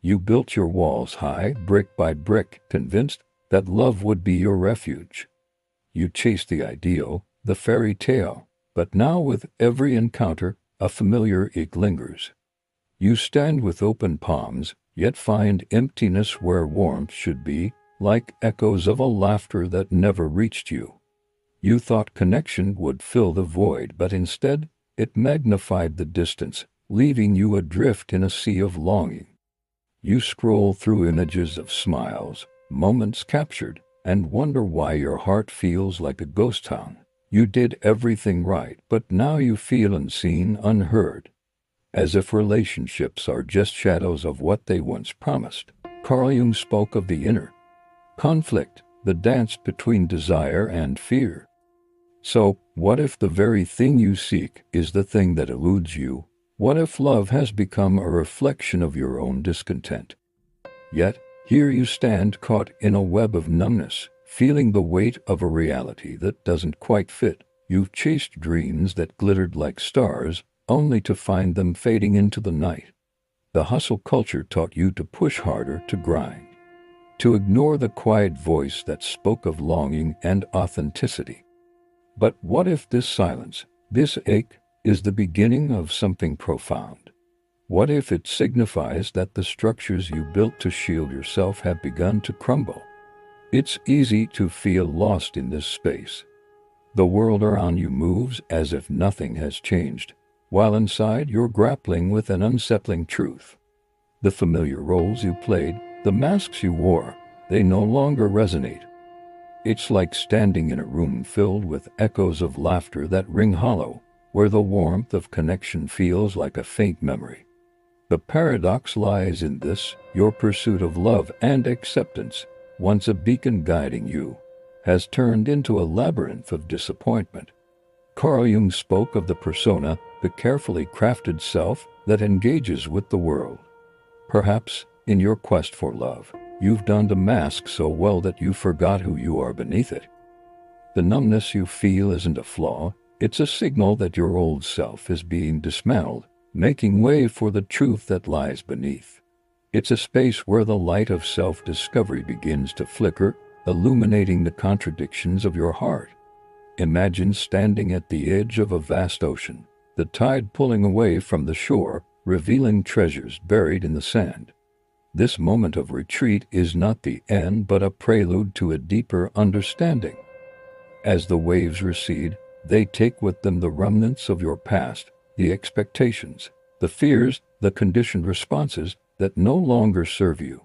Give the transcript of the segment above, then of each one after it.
You built your walls high, brick by brick, convinced that love would be your refuge. You chased the ideal, the fairy tale, but now with every encounter, a familiar ache lingers. You stand with open palms, yet find emptiness where warmth should be, like echoes of a laughter that never reached you. You thought connection would fill the void, but instead, it magnified the distance, leaving you adrift in a sea of longing. You scroll through images of smiles, moments captured, and wonder why your heart feels like a ghost town. You did everything right, but now you feel unseen, unheard, as if relationships are just shadows of what they once promised. Carl Jung spoke of the inner conflict, the dance between desire and fear. So, what if the very thing you seek is the thing that eludes you? What if love has become a reflection of your own discontent? Yet, here you stand caught in a web of numbness, feeling the weight of a reality that doesn't quite fit. You've chased dreams that glittered like stars, only to find them fading into the night. The hustle culture taught you to push harder, to grind, to ignore the quiet voice that spoke of longing and authenticity. But what if this silence, this ache, is the beginning of something profound? What if it signifies that the structures you built to shield yourself have begun to crumble? It's easy to feel lost in this space. The world around you moves as if nothing has changed, while inside you're grappling with an unsettling truth. The familiar roles you played, the masks you wore, they no longer resonate. It's like standing in a room filled with echoes of laughter that ring hollow, where the warmth of connection feels like a faint memory. The paradox lies in this: your pursuit of love and acceptance, once a beacon guiding you, has turned into a labyrinth of disappointment. Carl Jung spoke of the persona, the carefully crafted self that engages with the world. Perhaps, in your quest for love, you've donned a mask so well that you forgot who you are beneath it. The numbness you feel isn't a flaw, it's a signal that your old self is being dismantled, making way for the truth that lies beneath. It's a space where the light of self-discovery begins to flicker, illuminating the contradictions of your heart. Imagine standing at the edge of a vast ocean, the tide pulling away from the shore, revealing treasures buried in the sand. This moment of retreat is not the end, but a prelude to a deeper understanding. As the waves recede, they take with them the remnants of your past, the expectations, the fears, the conditioned responses that no longer serve you.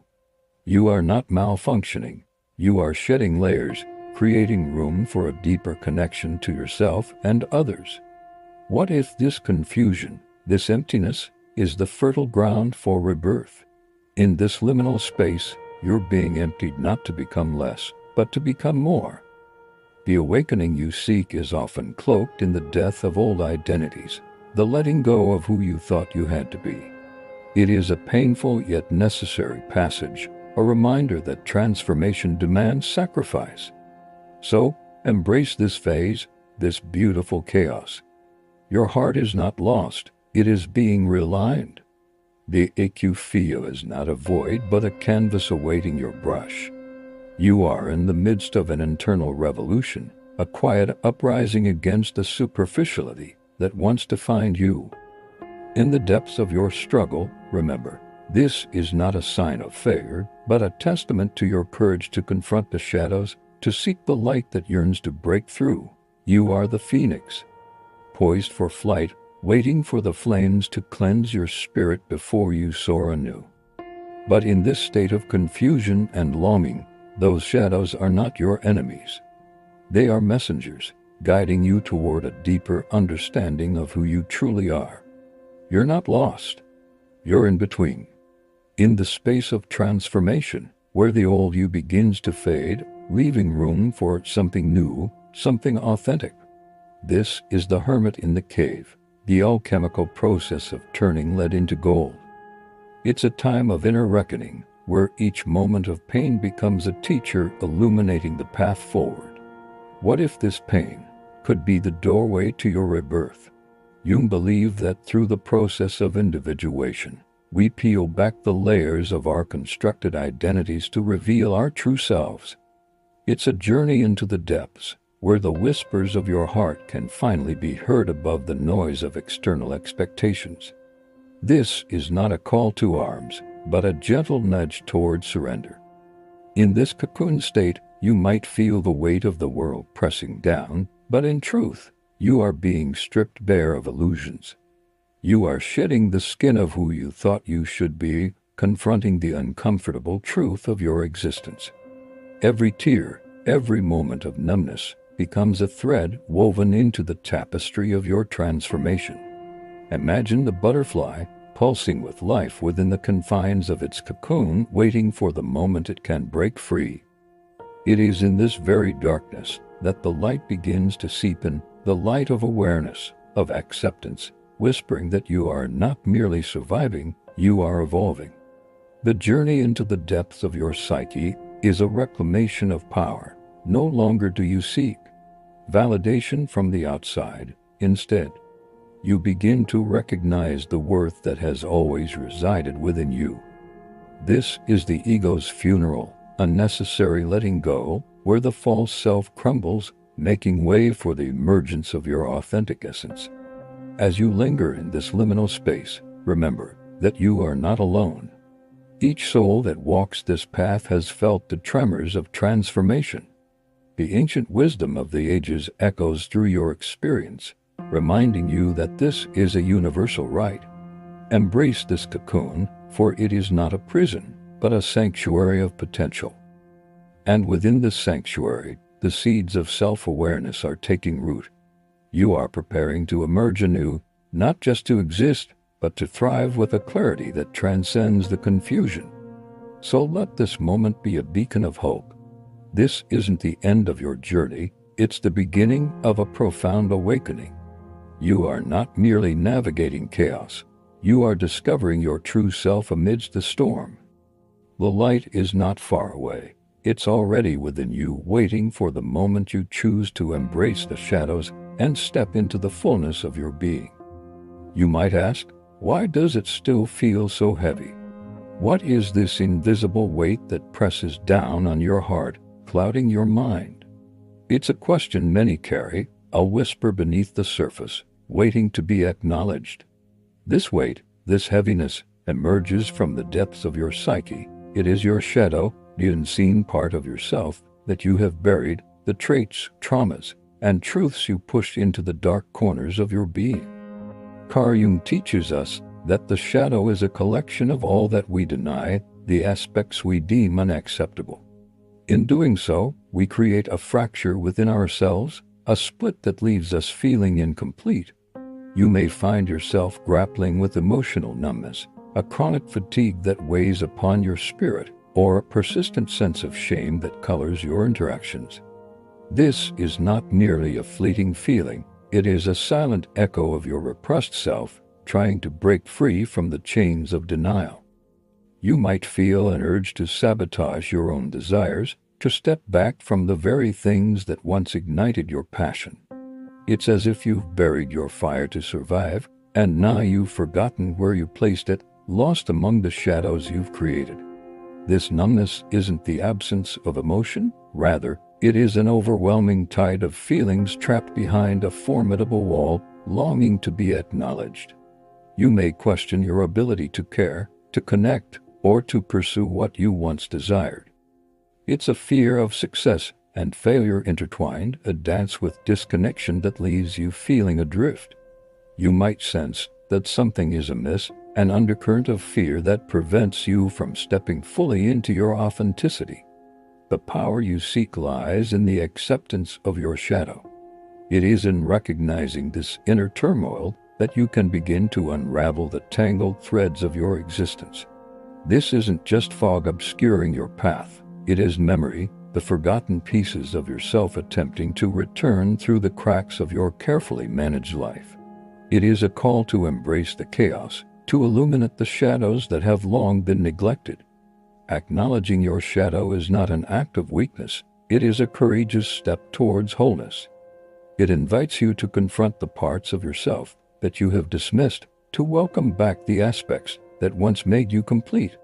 You are not malfunctioning. You are shedding layers, creating room for a deeper connection to yourself and others. What if this confusion, this emptiness, is the fertile ground for rebirth? In this liminal space, you're being emptied not to become less, but to become more. The awakening you seek is often cloaked in the death of old identities, the letting go of who you thought you had to be. It is a painful yet necessary passage, a reminder that transformation demands sacrifice. So, embrace this phase, this beautiful chaos. Your heart is not lost, it is being realigned. The ache you feel is not a void, but a canvas awaiting your brush. You are in the midst of an internal revolution, a quiet uprising against the superficiality that once defined you. In the depths of your struggle, remember, this is not a sign of failure, but a testament to your courage to confront the shadows, to seek the light that yearns to break through. You are the phoenix, poised for flight, waiting for the flames to cleanse your spirit before you soar anew. But in this state of confusion and longing, those shadows are not your enemies. They are messengers, guiding you toward a deeper understanding of who you truly are. You're not lost. You're in between. In the space of transformation, where the old you begins to fade, leaving room for something new, something authentic. This is the hermit in the cave, the alchemical process of turning lead into gold. It's a time of inner reckoning, where each moment of pain becomes a teacher illuminating the path forward. What if this pain could be the doorway to your rebirth? Jung believed that through the process of individuation, we peel back the layers of our constructed identities to reveal our true selves. It's a journey into the depths, where the whispers of your heart can finally be heard above the noise of external expectations. This is not a call to arms, but a gentle nudge toward surrender. In this cocoon state, you might feel the weight of the world pressing down, but in truth, you are being stripped bare of illusions. You are shedding the skin of who you thought you should be, confronting the uncomfortable truth of your existence. Every tear, every moment of numbness, becomes a thread woven into the tapestry of your transformation. Imagine the butterfly, pulsing with life within the confines of its cocoon, waiting for the moment it can break free. It is in this very darkness that the light begins to seep in, the light of awareness, of acceptance, whispering that you are not merely surviving, you are evolving. The journey into the depths of your psyche is a reclamation of power. No longer do you seek validation from the outside. Instead, you begin to recognize the worth that has always resided within you. This is the ego's funeral, a necessary letting go, where the false self crumbles, making way for the emergence of your authentic essence. As you linger in this liminal space, remember that you are not alone. Each soul that walks this path has felt the tremors of transformation. The ancient wisdom of the ages echoes through your experience, reminding you that this is a universal right. Embrace this cocoon, for it is not a prison, but a sanctuary of potential. And within this sanctuary, the seeds of self-awareness are taking root. You are preparing to emerge anew, not just to exist, but to thrive with a clarity that transcends the confusion. So let this moment be a beacon of hope. This isn't the end of your journey, it's the beginning of a profound awakening. You are not merely navigating chaos, you are discovering your true self amidst the storm. The light is not far away, it's already within you, waiting for the moment you choose to embrace the shadows and step into the fullness of your being. You might ask, why does it still feel so heavy? What is this invisible weight that presses down on your heart, clouding your mind? It's a question many carry, a whisper beneath the surface, waiting to be acknowledged. This weight, this heaviness, emerges from the depths of your psyche. It is your shadow, the unseen part of yourself that you have buried, the traits, traumas, and truths you pushed into the dark corners of your being. Carl Jung teaches us that the shadow is a collection of all that we deny, the aspects we deem unacceptable. In doing so, we create a fracture within ourselves, a split that leaves us feeling incomplete. You may find yourself grappling with emotional numbness, a chronic fatigue that weighs upon your spirit, or a persistent sense of shame that colors your interactions. This is not merely a fleeting feeling, it is a silent echo of your repressed self, trying to break free from the chains of denial. You might feel an urge to sabotage your own desires, to step back from the very things that once ignited your passion. It's as if you've buried your fire to survive, and now you've forgotten where you placed it, lost among the shadows you've created. This numbness isn't the absence of emotion, rather, it is an overwhelming tide of feelings trapped behind a formidable wall, longing to be acknowledged. You may question your ability to care, to connect, or to pursue what you once desired. It's a fear of success and failure intertwined, a dance with disconnection that leaves you feeling adrift. You might sense that something is amiss, an undercurrent of fear that prevents you from stepping fully into your authenticity. The power you seek lies in the acceptance of your shadow. It is in recognizing this inner turmoil that you can begin to unravel the tangled threads of your existence. This isn't just fog obscuring your path, it is memory, the forgotten pieces of yourself attempting to return through the cracks of your carefully managed life. It is a call to embrace the chaos, to illuminate the shadows that have long been neglected. Acknowledging your shadow is not an act of weakness, it is a courageous step towards wholeness. It invites you to confront the parts of yourself that you have dismissed, to welcome back the aspects that once made you complete.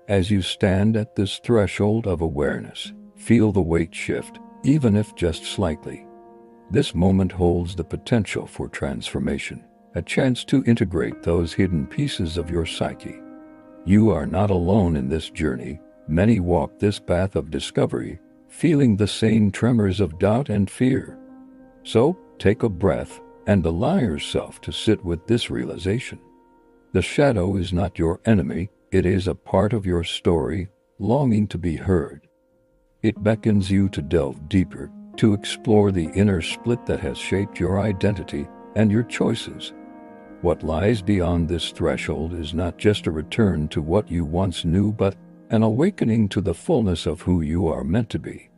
As you stand at this threshold of awareness, feel the weight shift, even if just slightly. This moment holds the potential for transformation, a chance to integrate those hidden pieces of your psyche. You are not alone in this journey. Many walk this path of discovery, feeling the same tremors of doubt and fear. So, take a breath and allow yourself to sit with this realization. The shadow is not your enemy, it is a part of your story, longing to be heard. It beckons you to delve deeper, to explore the inner split that has shaped your identity and your choices. What lies beyond this threshold is not just a return to what you once knew, but an awakening to the fullness of who you are meant to be.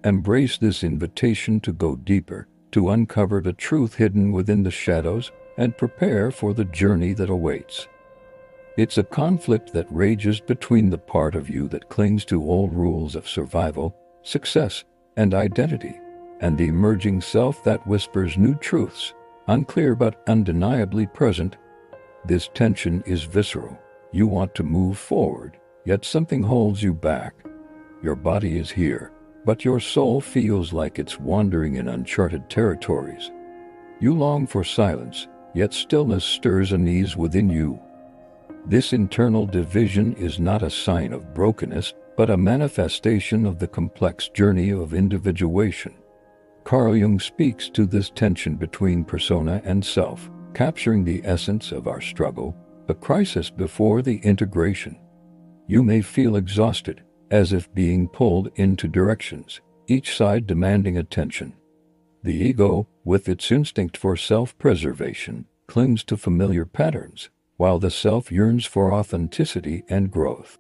Embrace this invitation to go deeper, to uncover the truth hidden within the shadows, and prepare for the journey that awaits. It's a conflict that rages between the part of you that clings to old rules of survival, success, and identity, and the emerging self that whispers new truths, unclear but undeniably present. This tension is visceral. You want to move forward, yet something holds you back. Your body is here, but your soul feels like it's wandering in uncharted territories. You long for silence, yet stillness stirs unease within you. This internal division is not a sign of brokenness, but a manifestation of the complex journey of individuation. Carl Jung speaks to this tension between persona and self, capturing the essence of our struggle, the crisis before the integration. You may feel exhausted, as if being pulled into directions, each side demanding attention. The ego, with its instinct for self-preservation, clings to familiar patterns, while the self yearns for authenticity and growth.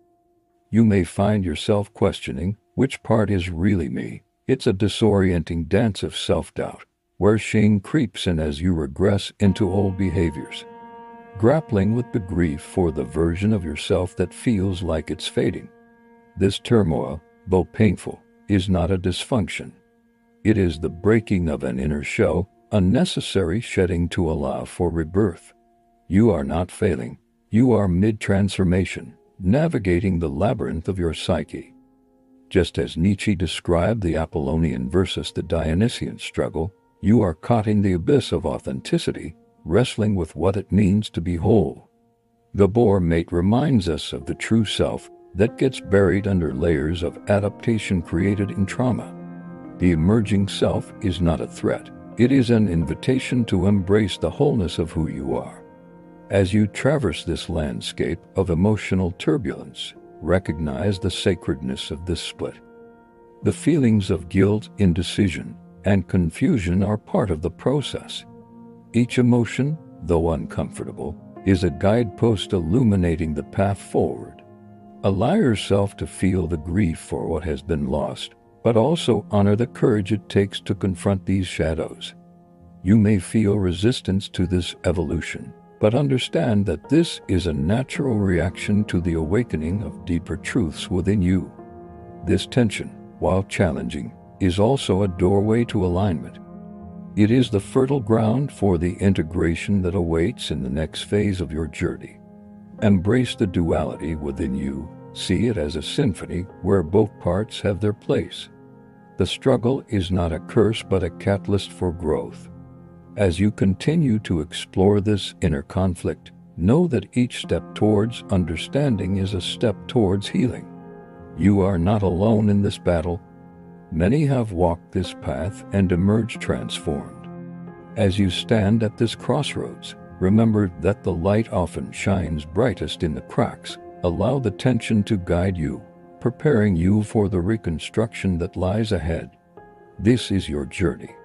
You may find yourself questioning, which part is really me? It's a disorienting dance of self-doubt, where shame creeps in as you regress into old behaviors. Grappling with the grief for the version of yourself that feels like it's fading. This turmoil, though painful, is not a dysfunction. It is the breaking of an inner shell, a necessary shedding to allow for rebirth. You are not failing. You are mid-transformation, navigating the labyrinth of your psyche. Just as Nietzsche described the Apollonian versus the Dionysian struggle, you are caught in the abyss of authenticity, wrestling with what it means to be whole. Gabor Maté reminds us of the true self that gets buried under layers of adaptation created in trauma. The emerging self is not a threat. It is an invitation to embrace the wholeness of who you are. As you traverse this landscape of emotional turbulence, recognize the sacredness of this split. The feelings of guilt, indecision, and confusion are part of the process. Each emotion, though uncomfortable, is a guidepost illuminating the path forward. Allow yourself to feel the grief for what has been lost, but also honor the courage it takes to confront these shadows. You may feel resistance to this evolution, but understand that this is a natural reaction to the awakening of deeper truths within you. This tension, while challenging, is also a doorway to alignment. It is the fertile ground for the integration that awaits in the next phase of your journey. Embrace the duality within you. See it as a symphony where both parts have their place. The struggle is not a curse but a catalyst for growth. As you continue to explore this inner conflict, know that each step towards understanding is a step towards healing. You are not alone in this battle. Many have walked this path and emerged transformed. As you stand at this crossroads, remember that the light often shines brightest in the cracks. Allow the tension to guide you, preparing you for the reconstruction that lies ahead. This is your journey,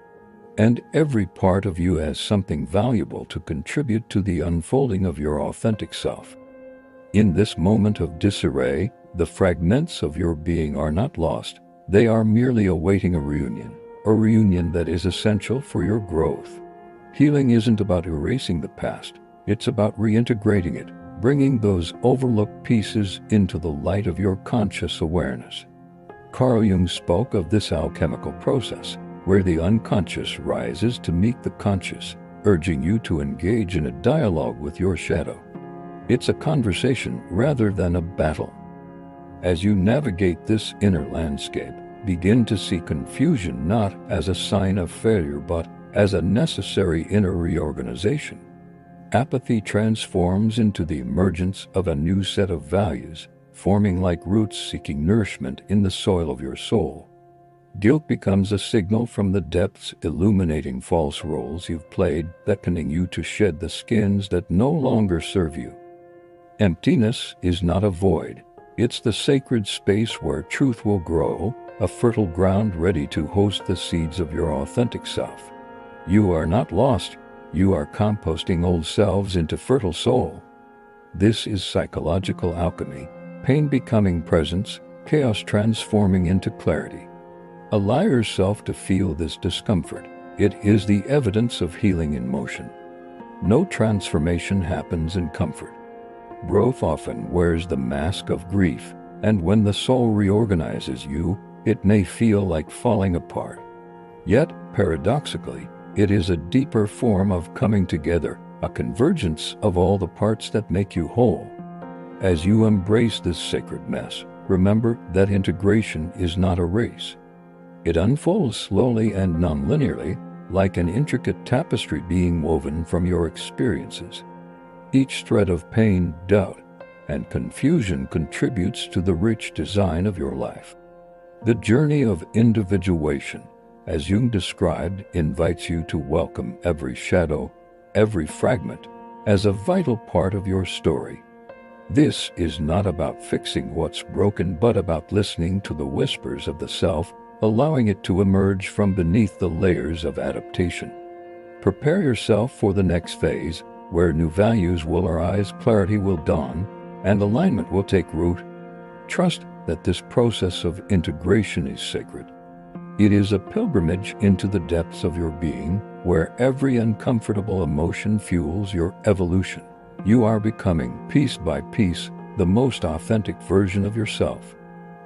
and every part of you has something valuable to contribute to the unfolding of your authentic self. In this moment of disarray, the fragments of your being are not lost. They are merely awaiting a reunion that is essential for your growth. Healing isn't about erasing the past, it's about reintegrating it, bringing those overlooked pieces into the light of your conscious awareness. Carl Jung spoke of this alchemical process, where the unconscious rises to meet the conscious, urging you to engage in a dialogue with your shadow. It's a conversation rather than a battle. As you navigate this inner landscape, begin to see confusion not as a sign of failure but as a necessary inner reorganization. Apathy transforms into the emergence of a new set of values, forming like roots seeking nourishment in the soil of your soul. Guilt becomes a signal from the depths, illuminating false roles you've played, beckoning you to shed the skins that no longer serve you. Emptiness is not a void. It's the sacred space where truth will grow, a fertile ground ready to host the seeds of your authentic self. You are not lost. You are composting old selves into fertile soul. This is psychological alchemy, pain becoming presence, chaos transforming into clarity. Allow yourself to feel this discomfort. It is the evidence of healing in motion. No transformation happens in comfort. Growth often wears the mask of grief, and when the soul reorganizes you, it may feel like falling apart. Yet, paradoxically, it is a deeper form of coming together, a convergence of all the parts that make you whole. As you embrace this sacred mess, remember that integration is not a race. It unfolds slowly and non-linearly, like an intricate tapestry being woven from your experiences. Each thread of pain, doubt, and confusion contributes to the rich design of your life. The journey of individuation, as Jung described, invites you to welcome every shadow, every fragment, as a vital part of your story. This is not about fixing what's broken, but about listening to the whispers of the self, allowing it to emerge from beneath the layers of adaptation. Prepare yourself for the next phase, where new values will arise, clarity will dawn, and alignment will take root. Trust that this process of integration is sacred. It is a pilgrimage into the depths of your being, where every uncomfortable emotion fuels your evolution. You are becoming, piece by piece, the most authentic version of yourself.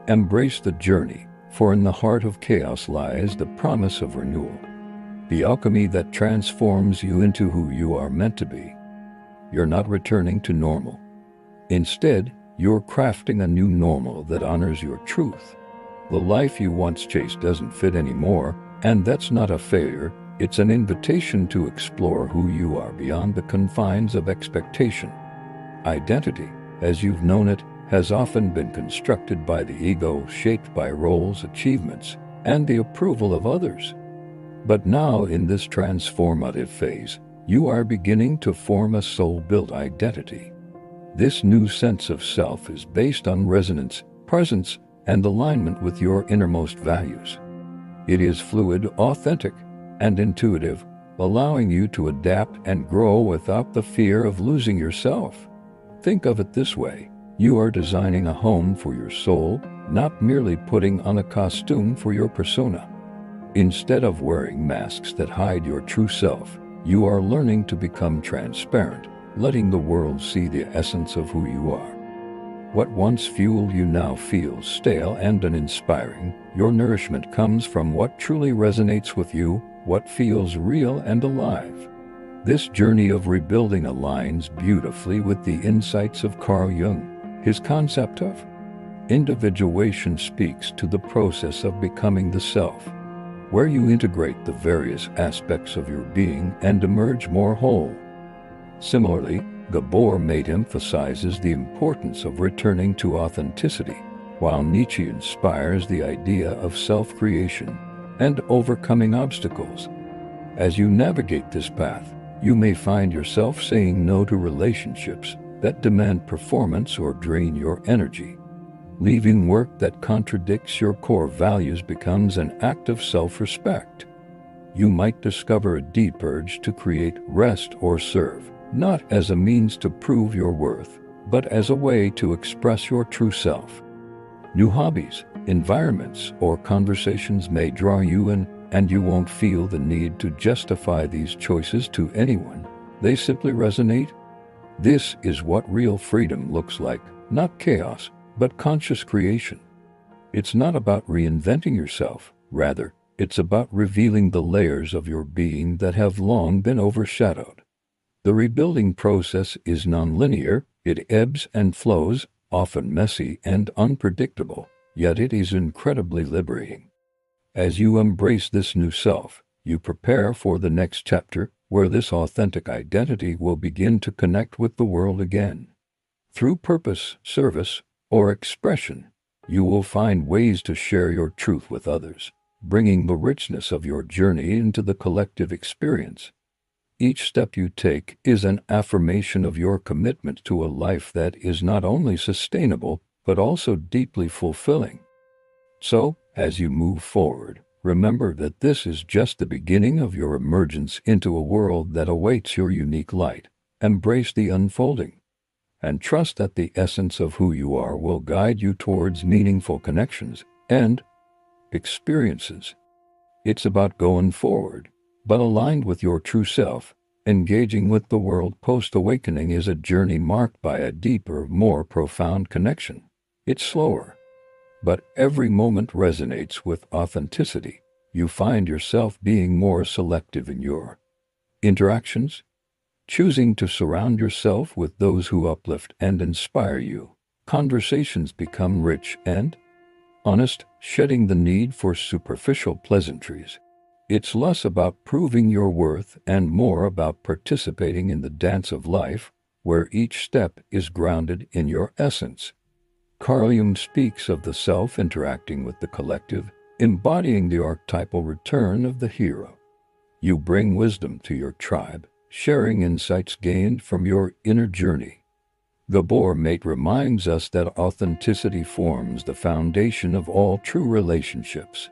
Embrace the journey, for in the heart of chaos lies the promise of renewal, the alchemy that transforms you into who you are meant to be. You're not returning to normal. Instead, you're crafting a new normal that honors your truth. The life you once chased doesn't fit anymore, and that's not a failure. It's an invitation to explore who you are beyond the confines of expectation. Identity, as you've known it, has often been constructed by the ego, shaped by roles, achievements, and the approval of others. But now, in this transformative phase, you are beginning to form a soul-built identity. This new sense of self is based on resonance, presence, and alignment with your innermost values. It is fluid, authentic, and intuitive, allowing you to adapt and grow without the fear of losing yourself. Think of it this way: you are designing a home for your soul, not merely putting on a costume for your persona. Instead of wearing masks that hide your true self, you are learning to become transparent, letting the world see the essence of who you are. What once fueled you now feels stale and uninspiring. Your nourishment comes from what truly resonates with you, what feels real and alive. This journey of rebuilding aligns beautifully with the insights of Carl Jung. His concept of individuation speaks to the process of becoming the self, where you integrate the various aspects of your being and emerge more whole. Similarly, Gabor Maté emphasizes the importance of returning to authenticity, while Nietzsche inspires the idea of self-creation and overcoming obstacles. As you navigate this path, you may find yourself saying no to relationships that demand performance or drain your energy. Leaving work that contradicts your core values becomes an act of self-respect. You might discover a deep urge to create, rest, or serve, not as a means to prove your worth, but as a way to express your true self. New hobbies, environments, or conversations may draw you in, and you won't feel the need to justify these choices to anyone. They simply resonate. This is what real freedom looks like, not chaos, but conscious creation. It's not about reinventing yourself. Rather, it's about revealing the layers of your being that have long been overshadowed. The rebuilding process is nonlinear, It ebbs and flows, often messy and unpredictable, yet it is incredibly liberating. As you embrace this new self, you prepare for the next chapter where this authentic identity will begin to connect with the world again. Through purpose, service, or expression, you will find ways to share your truth with others, bringing the richness of your journey into the collective experience. Each step you take is an affirmation of your commitment to a life that is not only sustainable, but also deeply fulfilling. So, as you move forward, remember that this is just the beginning of your emergence into a world that awaits your unique light. Embrace the unfolding, and trust that the essence of who you are will guide you towards meaningful connections and experiences. It's about going forward, but aligned with your true self. Engaging with the world post-awakening is a journey marked by a deeper, more profound connection. It's slower, but every moment resonates with authenticity. You find yourself being more selective in your interactions, choosing to surround yourself with those who uplift and inspire you. Conversations become rich and honest, shedding the need for superficial pleasantries. It's less about proving your worth and more about participating in the dance of life, where each step is grounded in your essence. Carl Jung speaks of the self interacting with the collective, embodying the archetypal return of the hero. You bring wisdom to your tribe, sharing insights gained from your inner journey. Gabor Maté reminds us that authenticity forms the foundation of all true relationships.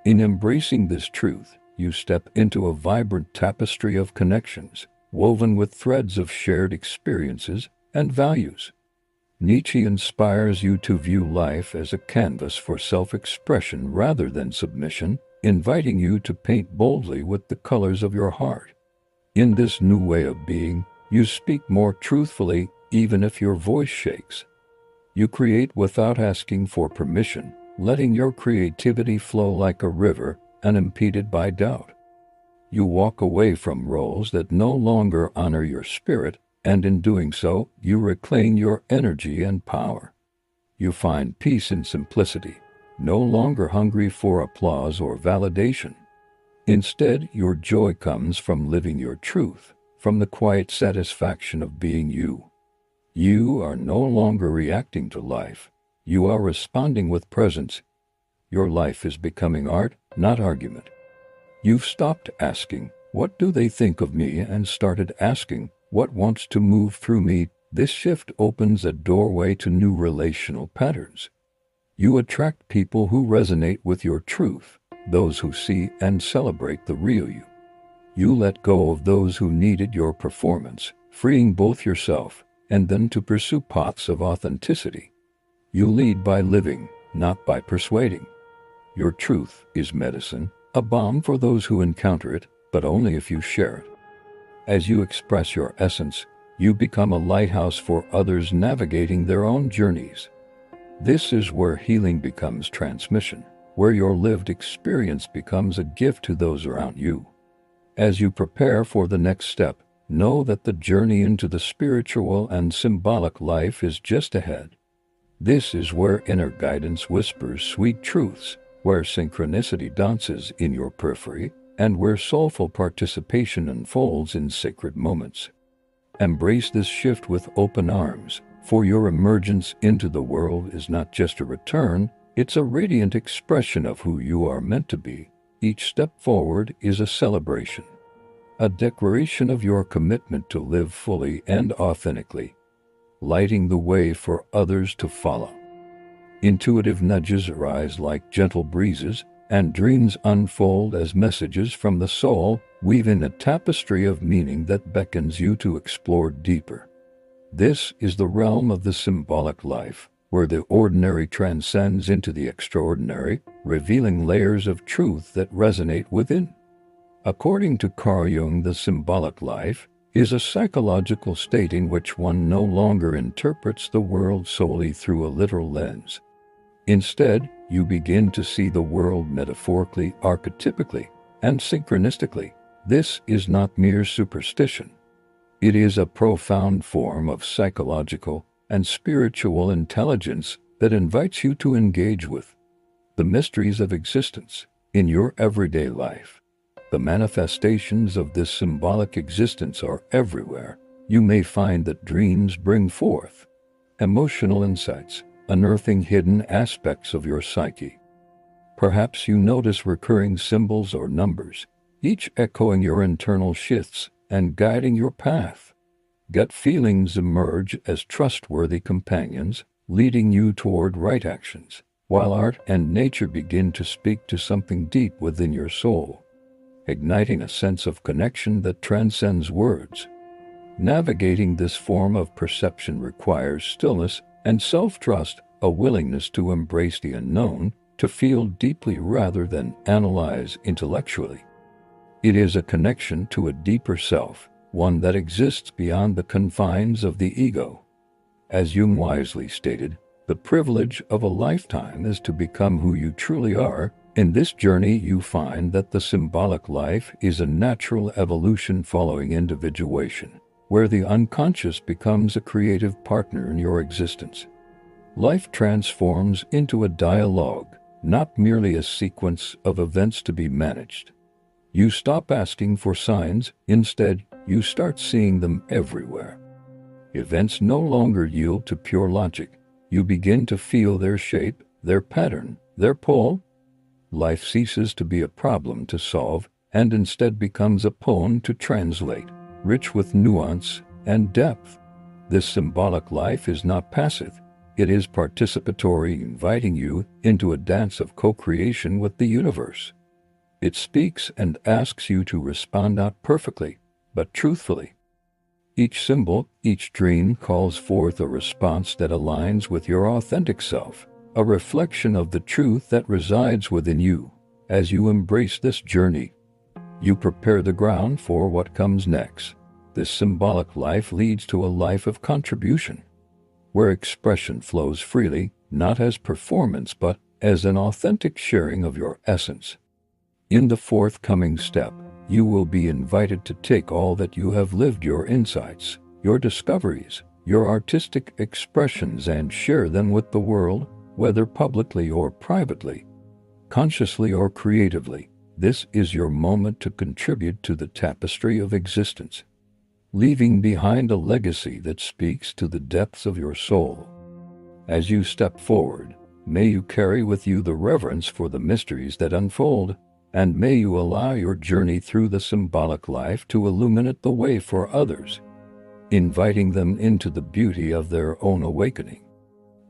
In embracing this truth, you step into a vibrant tapestry of connections, woven with threads of shared experiences and values. Nietzsche inspires you to view life as a canvas for self-expression rather than submission, inviting you to paint boldly with the colors of your heart. In this new way of being, you speak more truthfully, even if your voice shakes. You create without asking for permission, letting your creativity flow like a river, unimpeded by doubt. You walk away from roles that no longer honor your spirit, and in doing so, you reclaim your energy and power. You find peace in simplicity, no longer hungry for applause or validation. Instead, your joy comes from living your truth, from the quiet satisfaction of being you. You are no longer reacting to life. You are responding with presence. Your life is becoming art, not argument. You've stopped asking, "What do they think of me?" and started asking, "What wants to move through me?" This shift opens a doorway to new relational patterns. You attract people who resonate with your truth, those who see and celebrate the real you. You let go of those who needed your performance, freeing both yourself and them to pursue paths of authenticity. You lead by living, not by persuading. Your truth is medicine, a balm for those who encounter it, but only if you share it. As you express your essence, you become a lighthouse for others navigating their own journeys. This is where healing becomes transmission, where your lived experience becomes a gift to those around you. As you prepare for the next step, know that the journey into the spiritual and symbolic life is just ahead. This is where inner guidance whispers sweet truths, where synchronicity dances in your periphery, and where soulful participation unfolds in sacred moments. Embrace this shift with open arms, for your emergence into the world is not just a return, it's a radiant expression of who you are meant to be. Each step forward is a celebration, a declaration of your commitment to live fully and authentically, lighting the way for others to follow. Intuitive nudges arise like gentle breezes, and dreams unfold as messages from the soul, weaving a tapestry of meaning that beckons you to explore deeper. This is the realm of the symbolic life, where the ordinary transcends into the extraordinary, revealing layers of truth that resonate within. According to Carl Jung, the symbolic life is a psychological state in which one no longer interprets the world solely through a literal lens. Instead, you begin to see the world metaphorically, archetypically, and synchronistically. This is not mere superstition. It is a profound form of psychological and spiritual intelligence that invites you to engage with the mysteries of existence in your everyday life. The manifestations of this symbolic existence are everywhere. You may find that dreams bring forth emotional insights, unearthing hidden aspects of your psyche. Perhaps you notice recurring symbols or numbers, each echoing your internal shifts and guiding your path. Gut feelings emerge as trustworthy companions, leading you toward right actions, while art and nature begin to speak to something deep within your soul, igniting a sense of connection that transcends words. Navigating this form of perception requires stillness and self-trust, a willingness to embrace the unknown, to feel deeply rather than analyze intellectually. It is a connection to a deeper self, one that exists beyond the confines of the ego. As Jung wisely stated, the privilege of a lifetime is to become who you truly are. In this journey you find that the symbolic life is a natural evolution following individuation, where the unconscious becomes a creative partner in your existence. Life transforms into a dialogue, not merely a sequence of events to be managed. You stop asking for signs, instead, you start seeing them everywhere. Events no longer yield to pure logic. You begin to feel their shape, their pattern, their pull. Life ceases to be a problem to solve and instead becomes a poem to translate, rich with nuance and depth. This symbolic life is not passive. It is participatory, inviting you into a dance of co-creation with the universe. It speaks and asks you to respond not perfectly, but truthfully. Each symbol, each dream calls forth a response that aligns with your authentic self, a reflection of the truth that resides within you. As you embrace this journey, you prepare the ground for what comes next. This symbolic life leads to a life of contribution, where expression flows freely, not as performance but as an authentic sharing of your essence. In the forthcoming step, you will be invited to take all that you have lived, your insights, your discoveries, your artistic expressions, and share them with the world, whether publicly or privately, consciously or creatively. This is your moment to contribute to the tapestry of existence, leaving behind a legacy that speaks to the depths of your soul. As you step forward, may you carry with you the reverence for the mysteries that unfold, and may you allow your journey through the symbolic life to illuminate the way for others, inviting them into the beauty of their own awakening.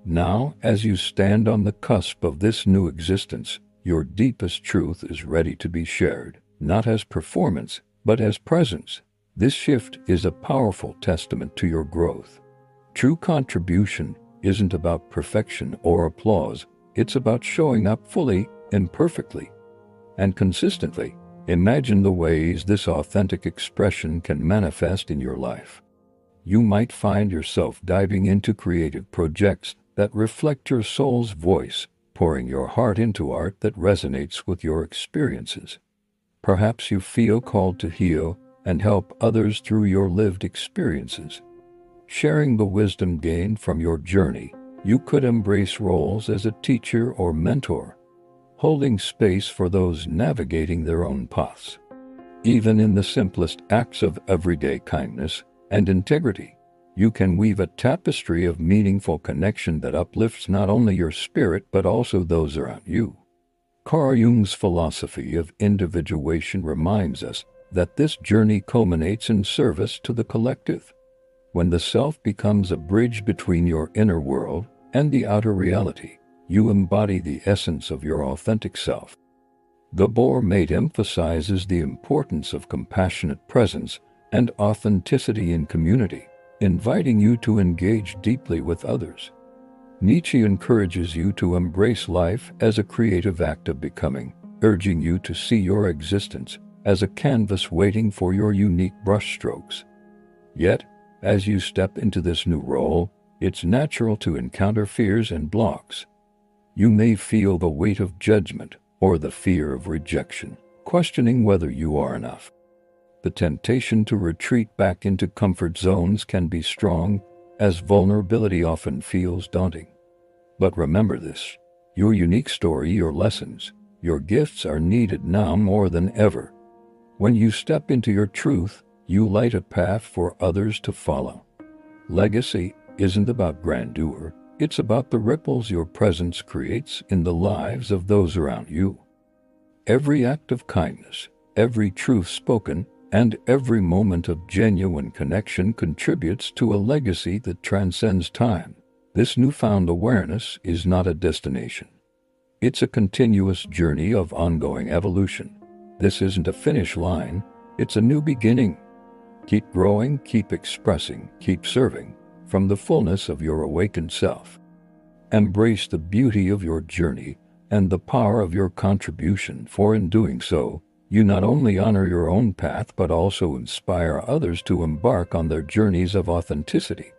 Now, as you stand on the cusp of this new existence, your deepest truth is ready to be shared, not as performance, but as presence. This shift is a powerful testament to your growth. True contribution isn't about perfection or applause, it's about showing up fully, imperfectly, and consistently. Imagine the ways this authentic expression can manifest in your life. You might find yourself diving into creative projects that reflect your soul's voice, pouring your heart into art that resonates with your experiences. Perhaps you feel called to heal and help others through your lived experiences. Sharing the wisdom gained from your journey, you could embrace roles as a teacher or mentor, holding space for those navigating their own paths. Even in the simplest acts of everyday kindness and integrity, you can weave a tapestry of meaningful connection that uplifts not only your spirit but also those around you. Carl Jung's philosophy of individuation reminds us that this journey culminates in service to the collective. When the self becomes a bridge between your inner world and the outer reality, you embody the essence of your authentic self. Gabor Maté emphasizes the importance of compassionate presence and authenticity in community, inviting you to engage deeply with others. Nietzsche encourages you to embrace life as a creative act of becoming, urging you to see your existence as a canvas waiting for your unique brushstrokes. Yet, as you step into this new role, it's natural to encounter fears and blocks. You may feel the weight of judgment or the fear of rejection, questioning whether you are enough. The temptation to retreat back into comfort zones can be strong, as vulnerability often feels daunting. But remember this: your unique story, your lessons, your gifts are needed now more than ever. When you step into your truth, you light a path for others to follow. Legacy isn't about grandeur, it's about the ripples your presence creates in the lives of those around you. Every act of kindness, every truth spoken, and every moment of genuine connection contributes to a legacy that transcends time. This newfound awareness is not a destination. It's a continuous journey of ongoing evolution. This isn't a finish line, it's a new beginning. Keep growing, keep expressing, keep serving from the fullness of your awakened self. Embrace the beauty of your journey and the power of your contribution, for in doing so, you not only honor your own path but also inspire others to embark on their journeys of authenticity.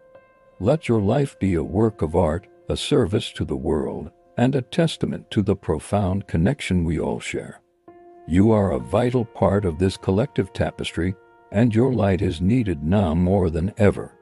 Let your life be a work of art, a service to the world, and a testament to the profound connection we all share. You are a vital part of this collective tapestry, and your light is needed now more than ever.